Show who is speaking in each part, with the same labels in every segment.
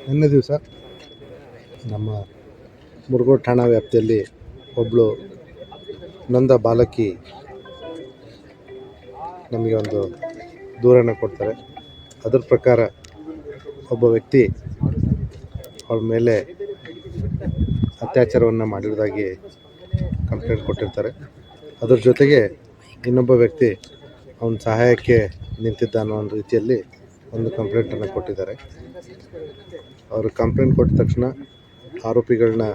Speaker 1: ನಿನ್ನೆ ದಿವಸ ನಮ್ಮ ಮುರುಗೋಡು ಠಾಣಾ ವ್ಯಾಪ್ತಿಯಲ್ಲಿ ಒಬ್ಬಳು ನೊಂದ ಬಾಲಕಿ ನಮಗೆ ಒಂದು ದೂರನ್ನು ಕೊಡ್ತಾರೆ. ಅದರ ಪ್ರಕಾರ ಒಬ್ಬ ವ್ಯಕ್ತಿ ಅವಳ ಮೇಲೆ ಅತ್ಯಾಚಾರವನ್ನು ಮಾಡಿರೋದಾಗಿ ಕಂಪ್ಲೇಂಟ್ ಕೊಟ್ಟಿರ್ತಾರೆ. ಅದರ ಜೊತೆಗೆ ಇನ್ನೊಬ್ಬ ವ್ಯಕ್ತಿ ಅವನ ಸಹಾಯಕ್ಕೆ ನಿಂತಿದ್ದ ಅನ್ನೋ ಒಂದು ರೀತಿಯಲ್ಲಿ ಒಂದು ಕಂಪ್ಲೇಂಟನ್ನು ಕೊಟ್ಟಿದ್ದಾರೆ. ಅವರು ಕಂಪ್ಲೇಂಟ್ ಕೊಟ್ಟ ತಕ್ಷಣ ಆರೋಪಿಗಳನ್ನ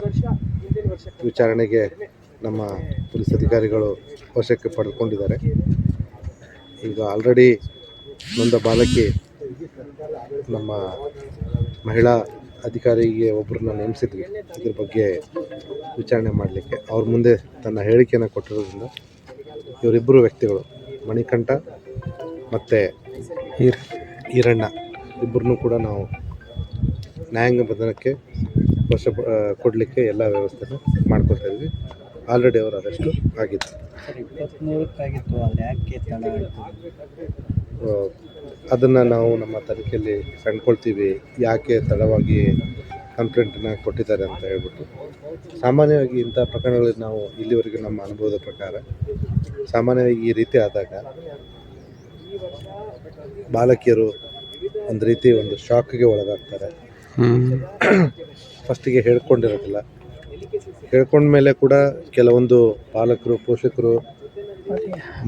Speaker 1: ವಿಚಾರಣೆಗೆ ನಮ್ಮ ಪೊಲೀಸ್ ಅಧಿಕಾರಿಗಳು ವಶಕ್ಕೆ ಪಡೆದುಕೊಂಡಿದ್ದಾರೆ. ಈಗ ಆಲ್ರೆಡಿ ನೊಂದ ಬಾಲಕಿ ನಮ್ಮ ಮಹಿಳಾ ಅಧಿಕಾರಿಗೆ ಒಬ್ಬರನ್ನ ನೇಮಿಸಿದ್ವಿ ಇದ್ರ ಬಗ್ಗೆ ವಿಚಾರಣೆ ಮಾಡಲಿಕ್ಕೆ. ಅವ್ರ ಮುಂದೆ ತನ್ನ ಹೇಳಿಕೆಯನ್ನು ಕೊಟ್ಟಿರೋದ್ರಿಂದ ಇವರಿಬ್ಬರು ವ್ಯಕ್ತಿಗಳು ಮಣಿಕಂಠ ಮತ್ತು ಈರಣ್ಣ ಇಬ್ಬರನ್ನೂ ಕೂಡ ನಾವು ನ್ಯಾಯಾಂಗ ಬಂಧನಕ್ಕೆ ವಶ ಕೊಡಲಿಕ್ಕೆ ಎಲ್ಲ ವ್ಯವಸ್ಥೆನ ಮಾಡ್ಕೊತಾ ಇದ್ವಿ. ಆಲ್ರೆಡಿ ಅವರು ಅರೆಸ್ಟು ಆಗಿತ್ತು. ಅದನ್ನು ನಾವು ನಮ್ಮ ತನಿಖೆಯಲ್ಲಿ ಕಂಡುಕೊಳ್ತೀವಿ, ಯಾಕೆ ತಡವಾಗಿ ಕಂಪ್ಲೇಂಟನ್ನು ಕೊಟ್ಟಿದ್ದಾರೆ ಅಂತ ಹೇಳ್ಬಿಟ್ಟು. ಸಾಮಾನ್ಯವಾಗಿ ಇಂಥ ಪ್ರಕರಣಗಳಲ್ಲಿ ನಾವು ಇಲ್ಲಿವರೆಗೆ ನಮ್ಮ ಅನುಭವದ ಪ್ರಕಾರ ಸಾಮಾನ್ಯವಾಗಿ ಈ ರೀತಿ ಆದಾಗ ಬಾಲಕಿಯರು ಒಂದು ರೀತಿ ಒಂದು ಶಾಕ್ಗೆ ಒಳಗಾಗ್ತಾರೆ. ಫಸ್ಟಿಗೆ ಹೇಳ್ಕೊಂಡಿರೋದಿಲ್ಲ. ಹೇಳ್ಕೊಂಡ್ಮೇಲೆ ಕೂಡ ಕೆಲವೊಂದು ಪಾಲಕರು ಪೋಷಕರು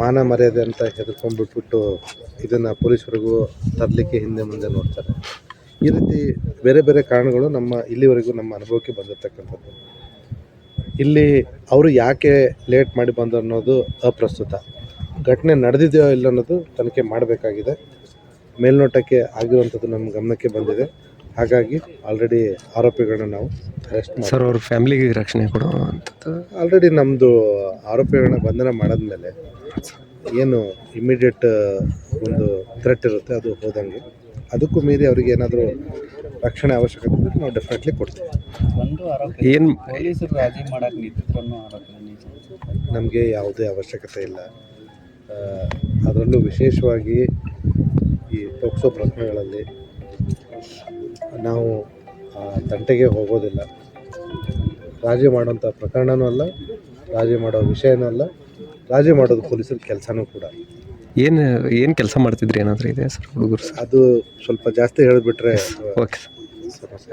Speaker 1: ಮಾನ ಮರ್ಯಾದೆ ಅಂತ ಹೆದರ್ಕೊಂಡ್ಬಿಟ್ಬಿಟ್ಟು ಇದನ್ನು ಪೊಲೀಸರಿಗೂ ತರಲಿಕ್ಕೆ ಹಿಂದೆ ಮುಂದೆ ನೋಡ್ತಾರೆ. ಈ ರೀತಿ ಬೇರೆ ಬೇರೆ ಕಾರಣಗಳು ನಮ್ಮ ಇಲ್ಲಿವರೆಗೂ ನಮ್ಮ ಅನುಭವಕ್ಕೆ ಬಂದಿರತಕ್ಕಂಥದ್ದು. ಇಲ್ಲಿ ಅವರು ಯಾಕೆ ಲೇಟ್ ಮಾಡಿ ಬಂದು ಅನ್ನೋದು ಅಪ್ರಸ್ತುತ. ಘಟನೆ ನಡೆದಿದೆಯೋ ಇಲ್ಲ ಅನ್ನೋದು ತನಿಖೆ ಮಾಡಬೇಕಾಗಿದೆ. ಮೇಲ್ನೋಟಕ್ಕೆ ಆಗಿರುವಂಥದ್ದು ನಮ್ಮ ಗಮನಕ್ಕೆ ಬಂದಿದೆ. ಹಾಗಾಗಿ ಆಲ್ರೆಡಿ ಆರೋಪಿಗಳನ್ನ ನಾವು ಅರೆಸ್ಟ್ ಮಾಡಿ
Speaker 2: ಸರ್ ಅವ್ರ ಫ್ಯಾಮಿಲಿಗೆ ರಕ್ಷಣೆ ಕೊಡುವಂಥದ್ದು
Speaker 1: ಆಲ್ರೆಡಿ ನಮ್ಮದು ಆರೋಪಿಗಳನ್ನ ಬಂಧನ ಮಾಡಿದ್ಮೇಲೆ ಏನು ಇಮಿಡಿಯೇಟ್ ಒಂದು ಥ್ರೆಟ್ ಇರುತ್ತೆ ಅದು ಹೋದಂಗೆ. ಅದಕ್ಕೂ ಮೀರಿ ಅವರಿಗೆ ಏನಾದರೂ ರಕ್ಷಣೆ ಅವಶ್ಯಕತೆ ಇದ್ದರೆ ನಾವು ಡೆಫಿನೆಟ್ಲಿ ಕೊಡ್ತೀವಿ.
Speaker 2: ಏನು
Speaker 3: ಪೊಲೀಸರು ರಾಜಿ ಮಾಡಕ್ಕೆ ನಿಂತಿದ್ರು
Speaker 1: ನಮಗೆ ಯಾವುದೇ ಅವಶ್ಯಕತೆ ಇಲ್ಲ. ಅದರಲ್ಲೂ ವಿಶೇಷವಾಗಿ ಈ ಪೋಕ್ಸೋ ಪ್ರಕರಣಗಳಲ್ಲಿ ನಾವು ತಂಟೆಗೆ ಹೋಗೋದಿಲ್ಲ. ರಾಜಿ ಮಾಡೋಂಥ ಪ್ರಕರಣವೂ ಅಲ್ಲ, ರಾಜಿ ಮಾಡೋ ವಿಷಯನೂ ಅಲ್ಲ, ರಾಜಿ ಮಾಡೋದು ಪೊಲೀಸರ ಕೆಲಸನೂ ಕೂಡ.
Speaker 2: ಏನು ಕೆಲಸ ಮಾಡ್ತಿದ್ರಿ ಏನಾದರೂ ಇದೆ ಸರ್ ಹುಡುಗರು?
Speaker 1: ಅದು ಸ್ವಲ್ಪ ಜಾಸ್ತಿ ಹೇಳಿಬಿಟ್ರೆ
Speaker 2: ಓಕೆ
Speaker 1: ಸಮಸ್ಯೆ.